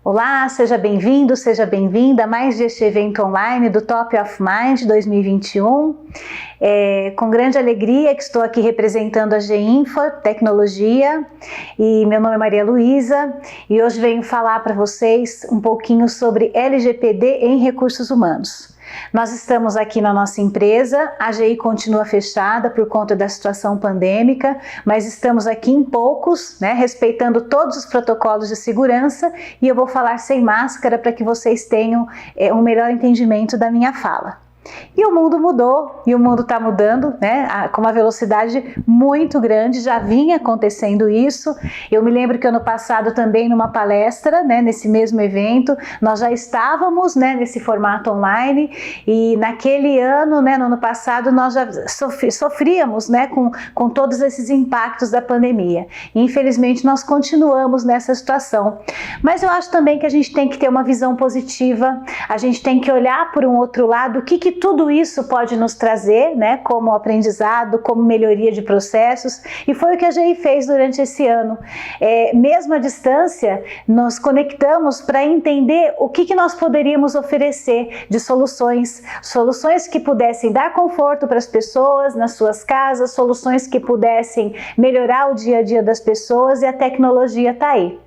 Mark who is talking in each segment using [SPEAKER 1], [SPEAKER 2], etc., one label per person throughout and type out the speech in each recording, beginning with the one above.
[SPEAKER 1] Olá, seja bem-vindo, seja bem-vinda a mais este evento online do Top of Mind 2021. Com grande alegria que estou aqui representando a G-Info Tecnologia e meu nome é Maria Luísa e hoje venho falar para vocês um pouquinho sobre LGPD em recursos humanos. Nós estamos aqui na nossa empresa, a GI continua fechada por conta da situação pandêmica, mas estamos aqui em poucos, respeitando todos os protocolos de segurança, e eu vou falar sem máscara para que vocês tenham um melhor entendimento da minha fala. E o mundo mudou, e o mundo está mudando, com uma velocidade muito grande, já vinha acontecendo isso. Eu me lembro que ano passado também numa palestra, nesse mesmo evento, nós já estávamos nesse formato online, e naquele ano, no ano passado, nós já sofríamos com todos esses impactos da pandemia. E, infelizmente nós continuamos nessa situação. Mas eu acho também que a gente tem que ter uma visão positiva, a gente tem que olhar por um outro lado, o que tudo isso pode nos trazer, como aprendizado, como melhoria de processos, e foi o que a GI fez durante esse ano. Mesmo à distância, nos conectamos para entender o que nós poderíamos oferecer de soluções que pudessem dar conforto para as pessoas nas suas casas, soluções que pudessem melhorar o dia a dia das pessoas, e a tecnologia está aí.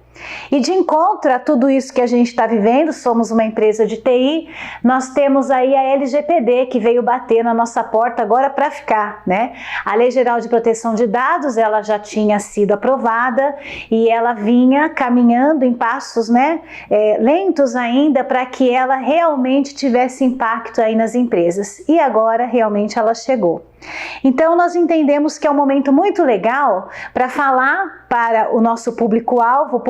[SPEAKER 1] E de encontro a tudo isso que a gente está vivendo, somos uma empresa de TI, nós temos aí a LGPD que veio bater na nossa porta agora para ficar, A Lei Geral de Proteção de Dados, ela já tinha sido aprovada e ela vinha caminhando em passos, lentos ainda, para que ela realmente tivesse impacto aí nas empresas. E agora realmente ela chegou. Então nós entendemos que é um momento muito legal para falar para o nosso público-alvo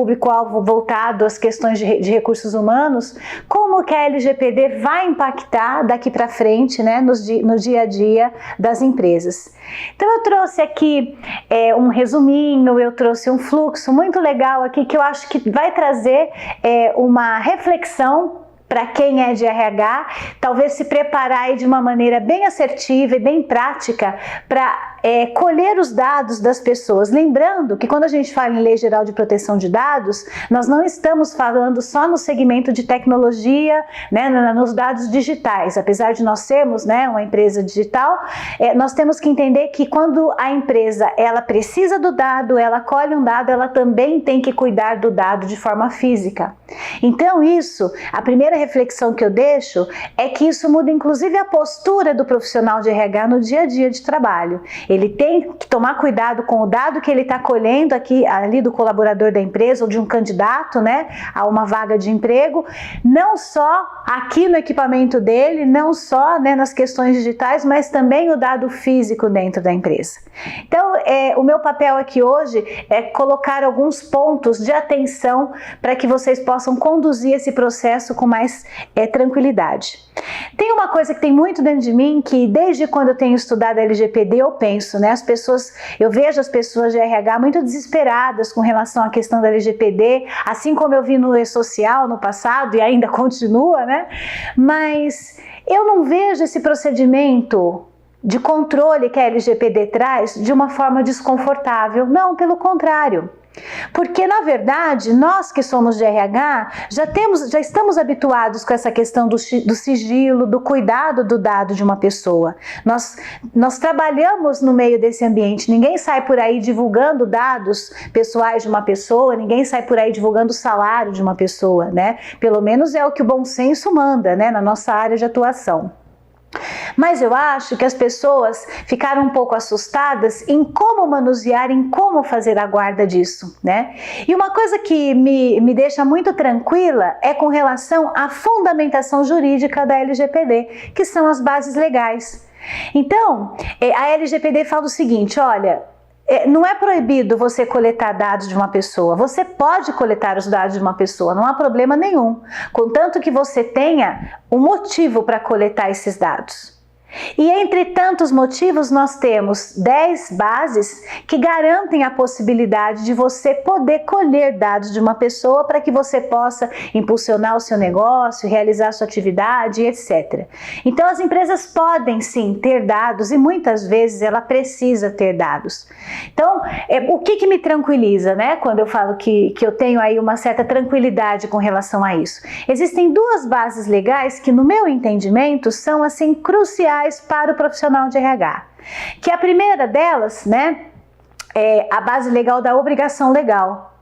[SPEAKER 1] voltado às questões de recursos humanos, como que a LGPD vai impactar daqui para frente, no dia a dia das empresas. Então eu trouxe aqui um resuminho, eu trouxe um fluxo muito legal aqui que eu acho que vai trazer uma reflexão para quem é de RH, talvez se preparar aí de uma maneira bem assertiva e bem prática para colher os dados das pessoas. Lembrando que quando a gente fala em Lei Geral de Proteção de Dados, nós não estamos falando só no segmento de tecnologia, nos dados digitais. Apesar de nós sermos uma empresa digital, nós temos que entender que quando a empresa ela precisa do dado, ela colhe um dado, ela também tem que cuidar do dado de forma física. Então isso, a primeira reflexão que eu deixo é que isso muda inclusive a postura do profissional de RH no dia a dia de trabalho. Ele tem que tomar cuidado com o dado que ele está colhendo ali do colaborador da empresa ou de um candidato, a uma vaga de emprego, não só aqui no equipamento dele, não só nas questões digitais, mas também o dado físico dentro da empresa. Então, o meu papel aqui hoje é colocar alguns pontos de atenção para que vocês possam conduzir esse processo com mais tranquilidade. Tem uma coisa que tem muito dentro de mim, que desde quando eu tenho estudado a LGPD eu penso, eu vejo as pessoas de RH muito desesperadas com relação à questão da LGPD, assim como eu vi no E-Social no passado e ainda continua, mas eu não vejo esse procedimento de controle que a LGPD traz de uma forma desconfortável, não, pelo contrário. Porque, na verdade, nós que somos de RH já estamos habituados com essa questão do sigilo, do cuidado do dado de uma pessoa. Nós trabalhamos no meio desse ambiente, ninguém sai por aí divulgando dados pessoais de uma pessoa, ninguém sai por aí divulgando o salário de uma pessoa, Pelo menos é o que o bom senso manda, na nossa área de atuação. Mas eu acho que as pessoas ficaram um pouco assustadas em como manusear, em como fazer a guarda disso, E uma coisa que me deixa muito tranquila é com relação à fundamentação jurídica da LGPD, que são as bases legais. Então, a LGPD fala o seguinte, olha, não é proibido você coletar dados de uma pessoa, você pode coletar os dados de uma pessoa, não há problema nenhum, contanto que você tenha um motivo para coletar esses dados. E entre tantos motivos, nós temos 10 bases que garantem a possibilidade de você poder colher dados de uma pessoa para que você possa impulsionar o seu negócio, realizar a sua atividade, etc. Então, as empresas podem sim ter dados e muitas vezes ela precisa ter dados. Então, o que me tranquiliza, né? Quando eu falo que eu tenho aí uma certa tranquilidade com relação a isso. Existem duas bases legais que, no meu entendimento, são assim cruciais para o profissional de RH. Que a primeira delas, né, é a base legal da obrigação legal.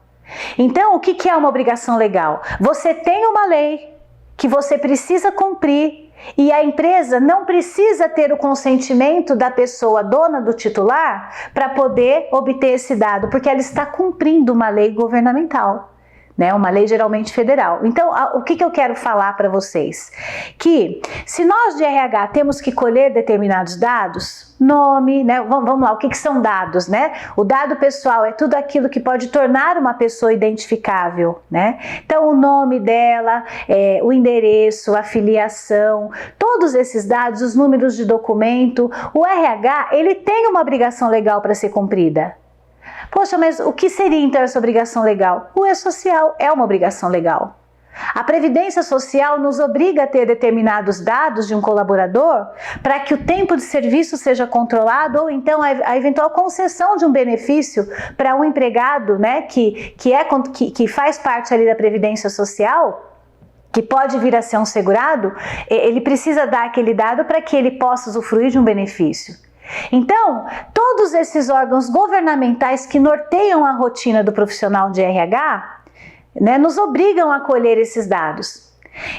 [SPEAKER 1] Então, o que é uma obrigação legal? Você tem uma lei que você precisa cumprir e a empresa não precisa ter o consentimento da pessoa dona do titular para poder obter esse dado, porque ela está cumprindo uma lei governamental. Né, uma lei geralmente federal. Então, o que eu quero falar para vocês? Que se nós de RH temos que colher determinados dados, nome, né, vamos lá, o que são dados, né? O dado pessoal é tudo aquilo que pode tornar uma pessoa identificável, né? Então, o nome dela, o endereço, a filiação, todos esses dados, os números de documento, o RH, ele tem uma obrigação legal para ser cumprida. Poxa, mas o que seria então essa obrigação legal? O E-Social é uma obrigação legal. A Previdência Social nos obriga a ter determinados dados de um colaborador para que o tempo de serviço seja controlado ou então a eventual concessão de um benefício para um empregado, né, que faz parte ali da Previdência Social, que pode vir a ser um segurado, ele precisa dar aquele dado para que ele possa usufruir de um benefício. Então, todos esses órgãos governamentais que norteiam a rotina do profissional de RH, né, nos obrigam a colher esses dados.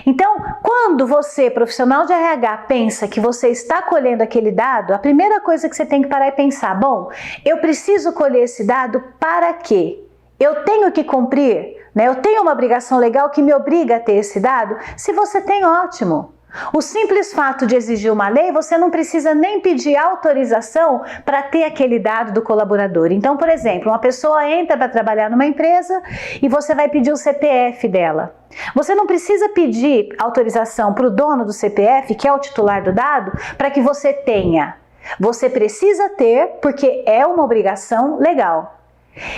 [SPEAKER 1] Então, quando você, profissional de RH, pensa que você está colhendo aquele dado, a primeira coisa que você tem que parar e pensar, bom, eu preciso colher esse dado para quê? Eu tenho que cumprir, né? Eu tenho uma obrigação legal que me obriga a ter esse dado? Se você tem, ótimo. O simples fato de exigir uma lei, você não precisa nem pedir autorização para ter aquele dado do colaborador. Então, por exemplo, uma pessoa entra para trabalhar numa empresa e você vai pedir o CPF dela. Você não precisa pedir autorização para o dono do CPF, que é o titular do dado, para que você tenha. Você precisa ter porque é uma obrigação legal.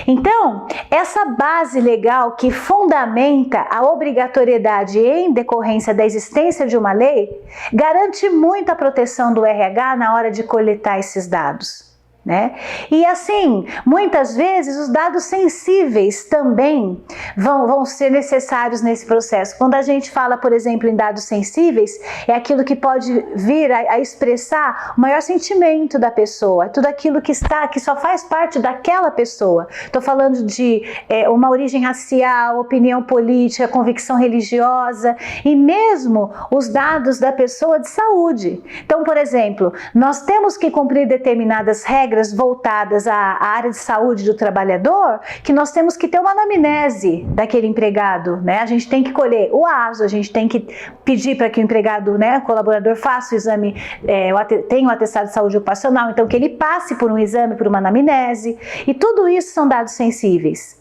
[SPEAKER 1] Então, essa base legal que fundamenta a obrigatoriedade em decorrência da existência de uma lei, garante muito a proteção do RH na hora de coletar esses dados. Né? E assim, muitas vezes os dados sensíveis também vão ser necessários nesse processo. Quando a gente fala, por exemplo, em dados sensíveis, é aquilo que pode vir a expressar o maior sentimento da pessoa, é tudo aquilo que só faz parte daquela pessoa. Estou falando de uma origem racial, opinião política, convicção religiosa e mesmo os dados da pessoa de saúde. Então, por exemplo, nós temos que cumprir determinadas regras voltadas à área de saúde do trabalhador, que nós temos que ter uma anamnese daquele empregado, né? A gente tem que colher o ASO, a gente tem que pedir para que o empregado, né, o colaborador faça o exame, tenha o atestado de saúde ocupacional, então que ele passe por um exame, por uma anamnese, e tudo isso são dados sensíveis.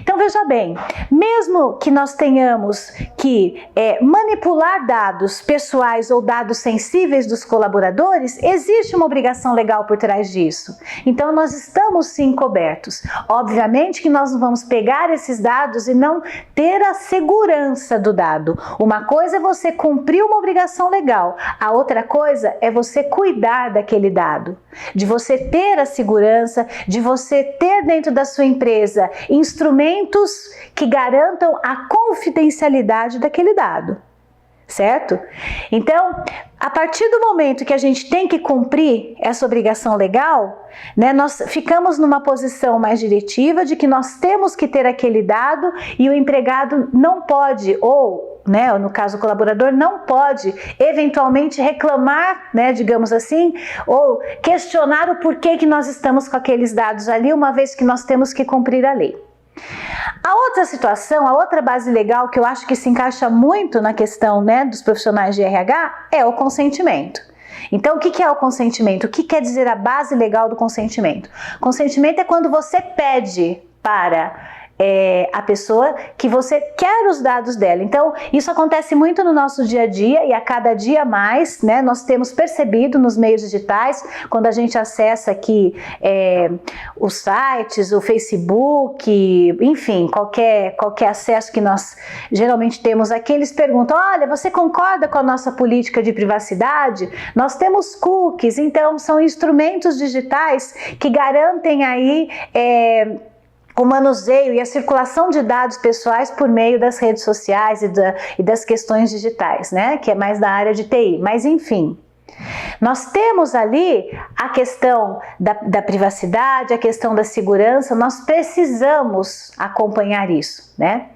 [SPEAKER 1] Então veja bem, mesmo que nós tenhamos que manipular dados pessoais ou dados sensíveis dos colaboradores, existe uma obrigação legal por trás disso. Então nós estamos sim cobertos. Obviamente que nós não vamos pegar esses dados e não ter a segurança do dado. Uma coisa é você cumprir uma obrigação legal, a outra coisa é você cuidar daquele dado, de você ter a segurança, de você ter dentro da sua empresa instrumentos que garantam a confidencialidade daquele dado, certo? Então, a partir do momento que a gente tem que cumprir essa obrigação legal, né, nós ficamos numa posição mais diretiva de que nós temos que ter aquele dado e o empregado não pode, ou, né, no caso o colaborador, não pode eventualmente reclamar, né, digamos assim, ou questionar o porquê que nós estamos com aqueles dados ali, uma vez que nós temos que cumprir a lei. A outra situação, a outra base legal que eu acho que se encaixa muito na questão, né, dos profissionais de RH é o consentimento. Então, o que é o consentimento? O que quer dizer a base legal do consentimento? Consentimento é quando você pede para a pessoa que você quer os dados dela. Então, isso acontece muito no nosso dia a dia e a cada dia mais, né, nós temos percebido nos meios digitais, quando a gente acessa aqui os sites, o Facebook, enfim, qualquer acesso que nós geralmente temos aqui, eles perguntam, olha, você concorda com a nossa política de privacidade? Nós temos cookies, então são instrumentos digitais que garantem aí o manuseio e a circulação de dados pessoais por meio das redes sociais e das questões digitais, né? Que é mais da área de TI. Mas enfim, nós temos ali a questão da privacidade, a questão da segurança, nós precisamos acompanhar isso, né?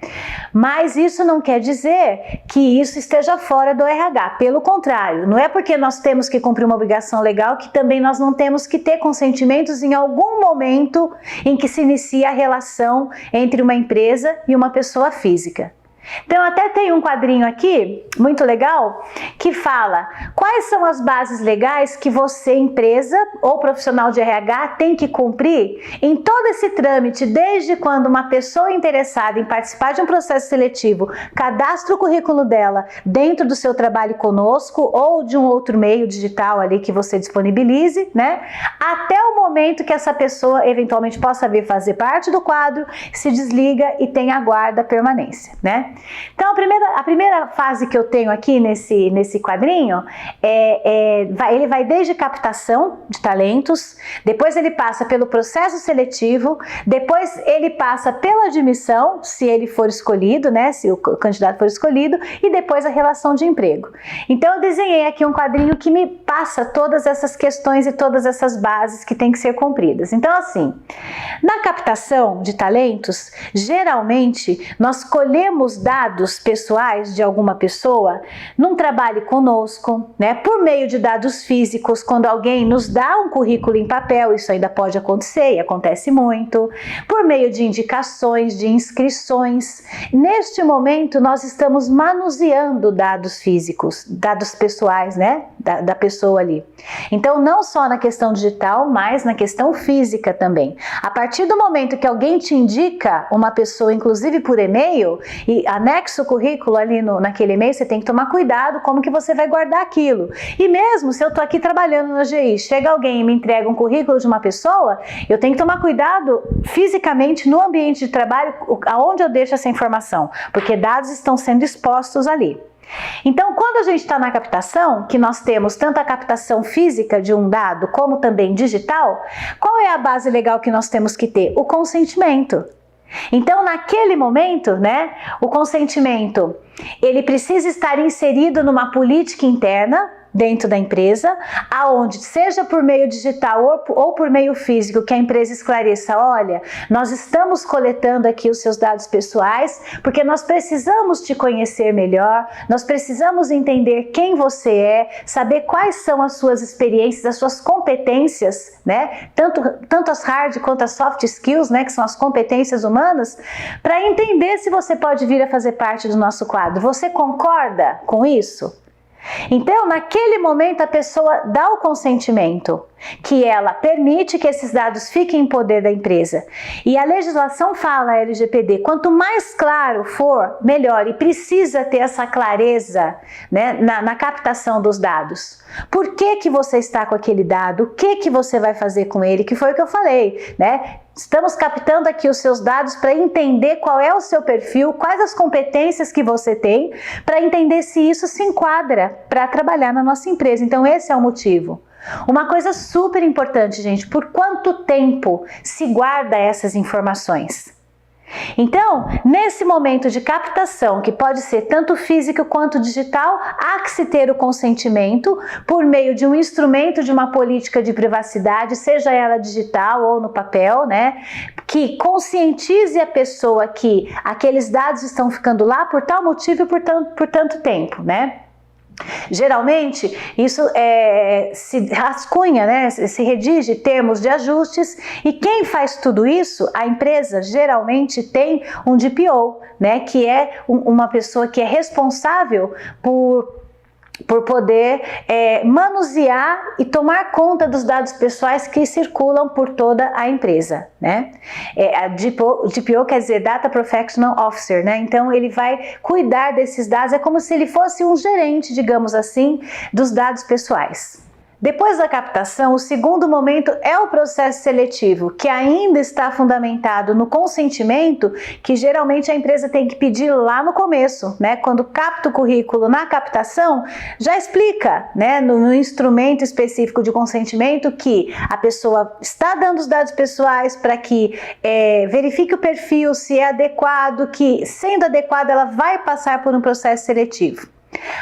[SPEAKER 1] Mas isso não quer dizer que isso esteja fora do RH, pelo contrário, não é porque nós temos que cumprir uma obrigação legal que também nós não temos que ter consentimentos em algum momento em que se inicia a relação entre uma empresa e uma pessoa física. Então, até tem um quadrinho aqui, muito legal, que fala quais são as bases legais que você, empresa ou profissional de RH, tem que cumprir em todo esse trâmite, desde quando uma pessoa interessada em participar de um processo seletivo cadastra o currículo dela dentro do seu trabalho conosco ou de um outro meio digital ali que você disponibilize, né? Até o momento que essa pessoa eventualmente possa vir fazer parte do quadro, se desliga e tem a guarda permanência, né? Então, a primeira fase que eu tenho aqui nesse quadrinho, ele vai desde captação de talentos, depois ele passa pelo processo seletivo, depois ele passa pela admissão, se ele for escolhido, né, se o candidato for escolhido, e depois a relação de emprego. Então, eu desenhei aqui um quadrinho que me passa todas essas questões e todas essas bases que têm que ser cumpridas. Então, assim, na captação de talentos, geralmente, nós colhemos dados pessoais de alguma pessoa num trabalho conosco, né, por meio de dados físicos, quando alguém nos dá um currículo em papel, isso ainda pode acontecer e acontece muito, por meio de indicações, de inscrições. Neste momento, nós estamos manuseando dados físicos, dados pessoais, né, da pessoa ali. Então, não só na questão digital, mas na questão física também. A partir do momento que alguém te indica uma pessoa, inclusive por e-mail, e anexa o currículo ali naquele e-mail, você tem que tomar cuidado como que você vai guardar aquilo. E mesmo se eu estou aqui trabalhando na GI, chega alguém e me entrega um currículo de uma pessoa, eu tenho que tomar cuidado fisicamente no ambiente de trabalho, aonde eu deixo essa informação, porque dados estão sendo expostos ali. Então, quando a gente está na captação, que nós temos tanto a captação física de um dado, como também digital, qual é a base legal que nós temos que ter? O consentimento. Então, naquele momento, né, o consentimento, ele precisa estar inserido numa política interna dentro da empresa, aonde seja por meio digital ou por meio físico, que a empresa esclareça, olha, nós estamos coletando aqui os seus dados pessoais, porque nós precisamos te conhecer melhor, nós precisamos entender quem você é, saber quais são as suas experiências, as suas competências, né, tanto as hard quanto as soft skills, né, que são as competências humanas, para entender se você pode vir a fazer parte do nosso quadro. Você concorda com isso? Então, naquele momento, a pessoa dá o consentimento, que ela permite que esses dados fiquem em poder da empresa. E a legislação fala, a LGPD, quanto mais claro for, melhor. E precisa ter essa clareza, né, na captação dos dados. Por que você está com aquele dado? O que você vai fazer com ele? Que foi o que eu falei, né? Estamos captando aqui os seus dados para entender qual é o seu perfil, quais as competências que você tem, para entender se isso se enquadra para trabalhar na nossa empresa. Então, esse é o motivo. Uma coisa super importante, gente, por quanto tempo se guarda essas informações? Então, nesse momento de captação, que pode ser tanto físico quanto digital, há que se ter o consentimento por meio de um instrumento de uma política de privacidade, seja ela digital ou no papel, né, que conscientize a pessoa que aqueles dados estão ficando lá por tal motivo e por tanto tempo, né? Geralmente, isso se rascunha, né? Se redige termos de ajustes, e quem faz tudo isso, a empresa geralmente tem um DPO, né? Que é uma pessoa que é responsável por por poder manusear e tomar conta dos dados pessoais que circulam por toda a empresa, né? A DPO quer dizer Data Protection Officer, né? Então ele vai cuidar desses dados, é como se ele fosse um gerente, digamos assim, dos dados pessoais. Depois da captação, o segundo momento é o processo seletivo, que ainda está fundamentado no consentimento, que geralmente a empresa tem que pedir lá no começo, né? Quando capta o currículo na captação, já explica, né, no instrumento específico de consentimento que a pessoa está dando os dados pessoais para que verifique o perfil, se é adequado, que sendo adequado ela vai passar por um processo seletivo.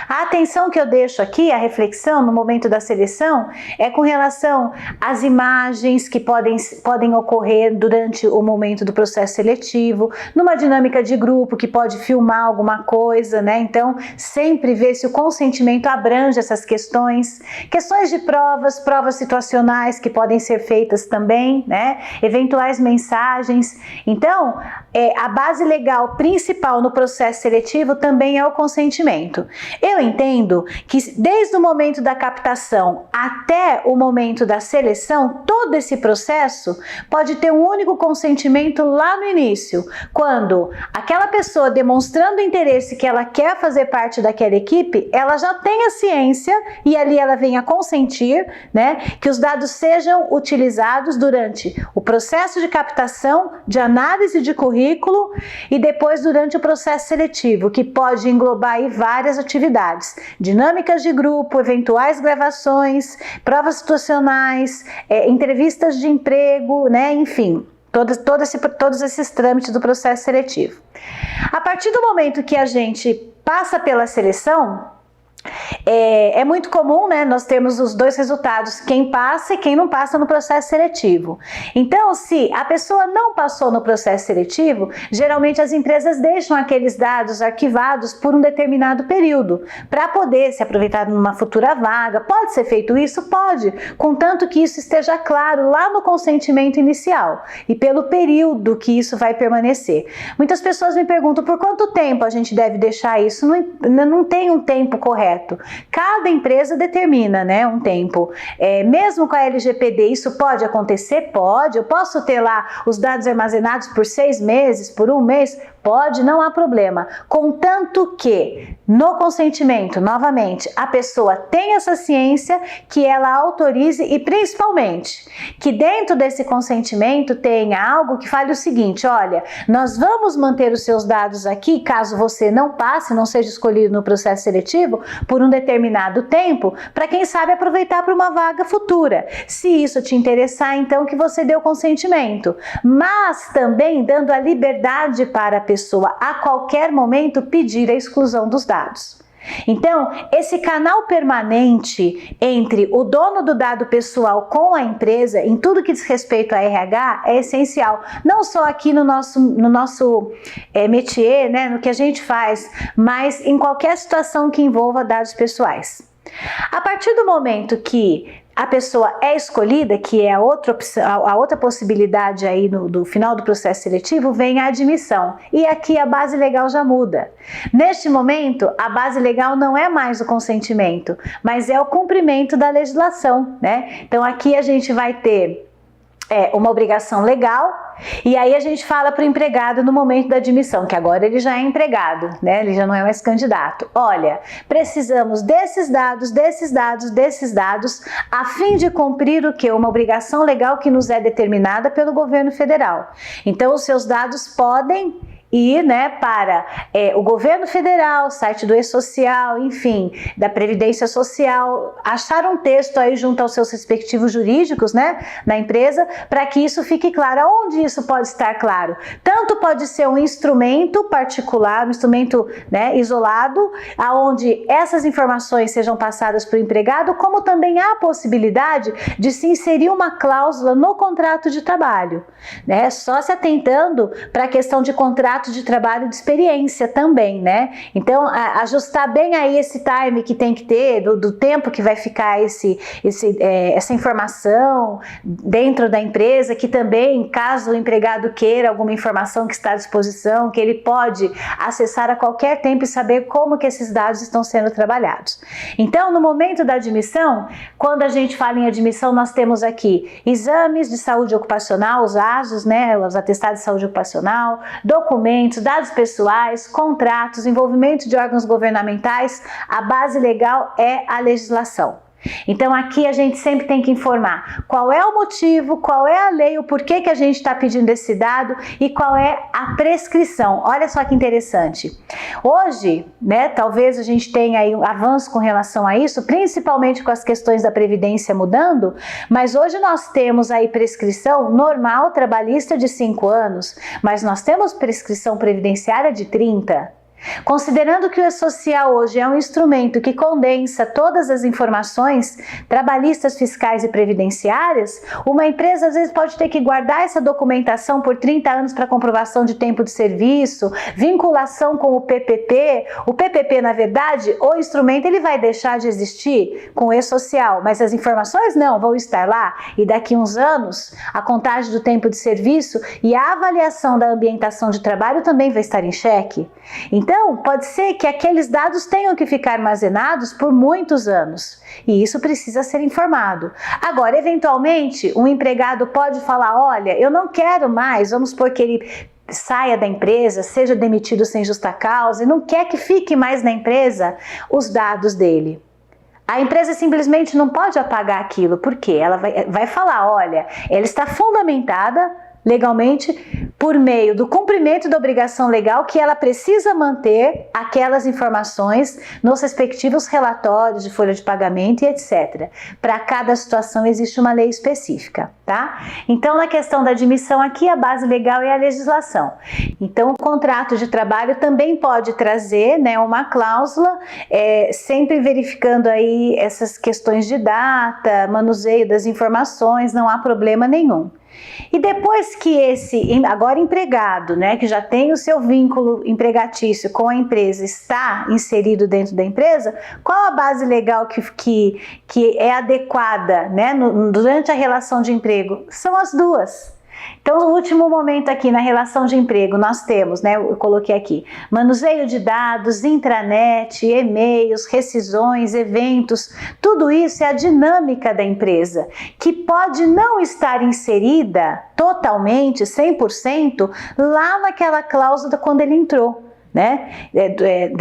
[SPEAKER 1] A atenção que eu deixo aqui, a reflexão no momento da seleção, é com relação às imagens que podem ocorrer durante o momento do processo seletivo, numa dinâmica de grupo que pode filmar alguma coisa, né? Então, sempre ver se o consentimento abrange essas questões. Questões de provas situacionais que podem ser feitas também, né? Eventuais mensagens. Então, a base legal principal no processo seletivo também é o consentimento. Eu entendo que desde o momento da captação até o momento da seleção, todo esse processo pode ter um único consentimento lá no início, quando aquela pessoa demonstrando interesse que ela quer fazer parte daquela equipe, ela já tem a ciência e ali ela vem a consentir, né, que os dados sejam utilizados durante o processo de captação, de análise de currículo e depois durante o processo seletivo, que pode englobar aí várias atividades, dinâmicas de grupo, eventuais gravações, provas situacionais, entrevistas de emprego, né? Enfim, todos esses trâmites do processo seletivo. A partir do momento que a gente passa pela seleção, é muito comum, né, nós temos os dois resultados, quem passa e quem não passa no processo seletivo. Então, se a pessoa não passou no processo seletivo, geralmente as empresas deixam aqueles dados arquivados por um determinado período, para poder se aproveitar numa futura vaga. Pode ser feito isso? Pode, contanto que isso esteja claro lá no consentimento inicial e pelo período que isso vai permanecer. Muitas pessoas me perguntam por quanto tempo a gente deve deixar isso, não tem um tempo correto. Cada empresa determina, né, um tempo. Mesmo com a LGPD, isso pode acontecer? Pode. Eu posso ter lá os dados armazenados por 6 meses, por 1 mês? Pode, não há problema. Contanto que, no consentimento, novamente, a pessoa tem essa ciência, que ela autorize e, principalmente, que dentro desse consentimento tenha algo que fale o seguinte: olha, nós vamos manter os seus dados aqui, caso você não passe, não seja escolhido no processo seletivo, por um determinado tempo, para quem sabe aproveitar para uma vaga futura. Se isso te interessar, então que você dê o consentimento, mas também dando a liberdade para a pessoa a qualquer momento pedir a exclusão dos dados. Então, esse canal permanente entre o dono do dado pessoal com a empresa, em tudo que diz respeito a RH, é essencial. Não só aqui no nosso métier, né, no que a gente faz, mas em qualquer situação que envolva dados pessoais. A partir do momento que a pessoa é escolhida, que é a outra possibilidade aí do final do processo seletivo, vem a admissão. E aqui a base legal já muda. Neste momento, a base legal não é mais o consentimento, mas é o cumprimento da legislação, né? Então aqui a gente vai ter uma obrigação legal, e aí a gente fala para o empregado no momento da admissão, que agora ele já é empregado, né? Ele já não é mais candidato. Olha, precisamos desses dados, a fim de cumprir o quê? Uma obrigação legal que nos é determinada pelo governo federal. Então, os seus dados podem ir, né, para o governo federal, site do E-Social, enfim, da Previdência Social, achar um texto aí junto aos seus respectivos jurídicos, né, na empresa, para que isso fique claro. Aonde isso pode estar claro? Tanto pode ser um instrumento particular, um instrumento, né, isolado, aonde essas informações sejam passadas para o empregado, como também há a possibilidade de se inserir uma cláusula no contrato de trabalho, né, só se atentando para a questão de contrato contrato de trabalho de experiência também, né? Então, ajustar bem aí esse time que tem que ter, do tempo que vai ficar essa informação dentro da empresa, que também, caso o empregado queira alguma informação que está à disposição, que ele pode acessar a qualquer tempo e saber como que esses dados estão sendo trabalhados. Então, no momento da admissão, quando a gente fala em admissão, nós temos aqui exames de saúde ocupacional, os ASOs, né, os atestados de saúde ocupacional, documentos, dados pessoais, contratos, envolvimento de órgãos governamentais. A base legal é a legislação. Então aqui a gente sempre tem que informar qual é o motivo, qual é a lei, o porquê que a gente está pedindo esse dado e qual é a prescrição. Olha só que interessante. Hoje, né, talvez a gente tenha aí um avanço com relação a isso, principalmente com as questões da Previdência mudando, mas hoje nós temos aí prescrição normal trabalhista de 5 anos, mas nós temos prescrição previdenciária de 30. Considerando que o E-Social hoje é um instrumento que condensa todas as informações trabalhistas, fiscais e previdenciárias, uma empresa às vezes pode ter que guardar essa documentação por 30 anos para comprovação de tempo de serviço, vinculação com o PPP. O PPP, na verdade, o instrumento ele vai deixar de existir com o E-Social, mas as informações não, vão estar lá e daqui uns anos a contagem do tempo de serviço e a avaliação da ambientação de trabalho também vai estar em xeque. Então, pode ser que aqueles dados tenham que ficar armazenados por muitos anos e isso precisa ser informado. Agora, eventualmente, um empregado pode falar, olha, eu não quero mais, vamos supor que ele saia da empresa, seja demitido sem justa causa e não quer que fique mais na empresa os dados dele. A empresa simplesmente não pode apagar aquilo, porque ela vai falar, olha, ela está fundamentada legalmente por meio do cumprimento da obrigação legal que ela precisa manter aquelas informações nos respectivos relatórios de folha de pagamento e etc. Para cada situação existe uma lei específica, tá? Então, na questão da admissão aqui, a base legal é a legislação. Então, o contrato de trabalho também pode trazer, né, uma cláusula, sempre verificando aí essas questões de data, manuseio das informações, não há problema nenhum. E depois que esse agora empregado, né, que já tem o seu vínculo empregatício com a empresa, está inserido dentro da empresa, qual a base legal que é adequada, né, durante a relação de emprego? São as duas. Então, no último momento aqui na relação de emprego, nós temos, né, eu coloquei aqui, manuseio de dados, intranet, e-mails, rescisões, eventos, tudo isso é a dinâmica da empresa, que pode não estar inserida totalmente, 100%, lá naquela cláusula quando ele entrou. Né?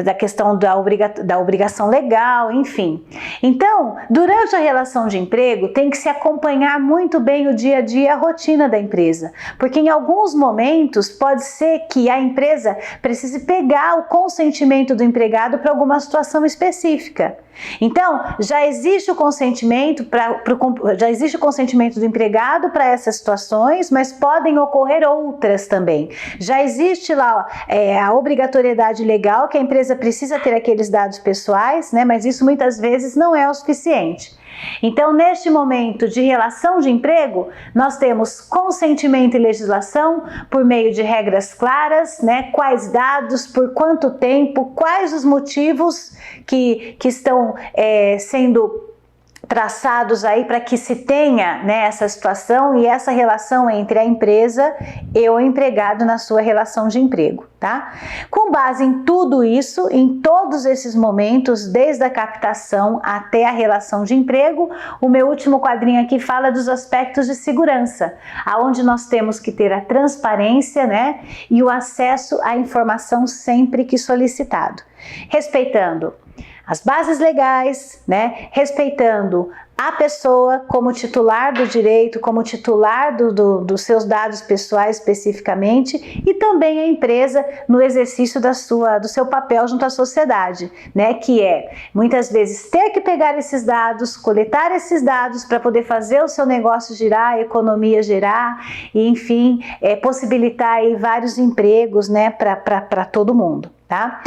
[SPEAKER 1] Da questão da obrigação legal, enfim. Então, durante a relação de emprego, tem que se acompanhar muito bem o dia a dia, a rotina da empresa, porque em alguns momentos pode ser que a empresa precise pegar o consentimento do empregado para alguma situação específica. Então, já existe o consentimento do empregado para essas situações, mas podem ocorrer outras também. Já existe lá a obrigatoriedade legal, que a empresa precisa ter aqueles dados pessoais, né? Mas isso muitas vezes não é o suficiente. Então, neste momento de relação de emprego, nós temos consentimento e legislação por meio de regras claras, né? Quais dados, por quanto tempo, quais os motivos que estão sendo traçados aí para que se tenha, né, essa situação e essa relação entre a empresa e o empregado na sua relação de emprego, tá? Com base em tudo isso, em todos esses momentos, desde a captação até a relação de emprego, o meu último quadrinho aqui fala dos aspectos de segurança, aonde nós temos que ter a transparência, né, e o acesso à informação sempre que solicitado, respeitando as bases legais, né, respeitando a pessoa como titular do direito, como titular dos seus dados pessoais especificamente, e também a empresa no exercício do seu papel junto à sociedade, né, que é muitas vezes ter que pegar esses dados, coletar esses dados para poder fazer o seu negócio girar, a economia girar, e enfim, possibilitar aí vários empregos, né, para todo mundo. Tá?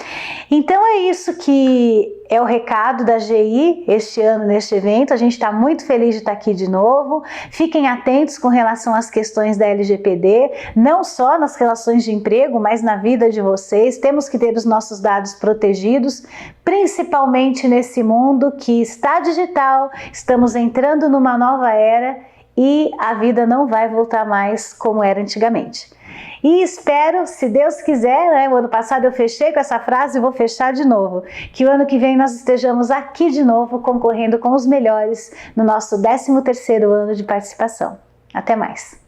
[SPEAKER 1] Então é isso que é o recado da GI este ano neste evento. A gente está muito feliz de estar aqui de novo. Fiquem atentos com relação às questões da LGPD, não só nas relações de emprego, mas na vida de vocês. Temos que ter os nossos dados protegidos, principalmente nesse mundo que está digital, estamos entrando numa nova era e a vida não vai voltar mais como era antigamente. E espero, se Deus quiser, né, o ano passado eu fechei com essa frase e vou fechar de novo, que o ano que vem nós estejamos aqui de novo concorrendo com os melhores no nosso 13º ano de participação. Até mais!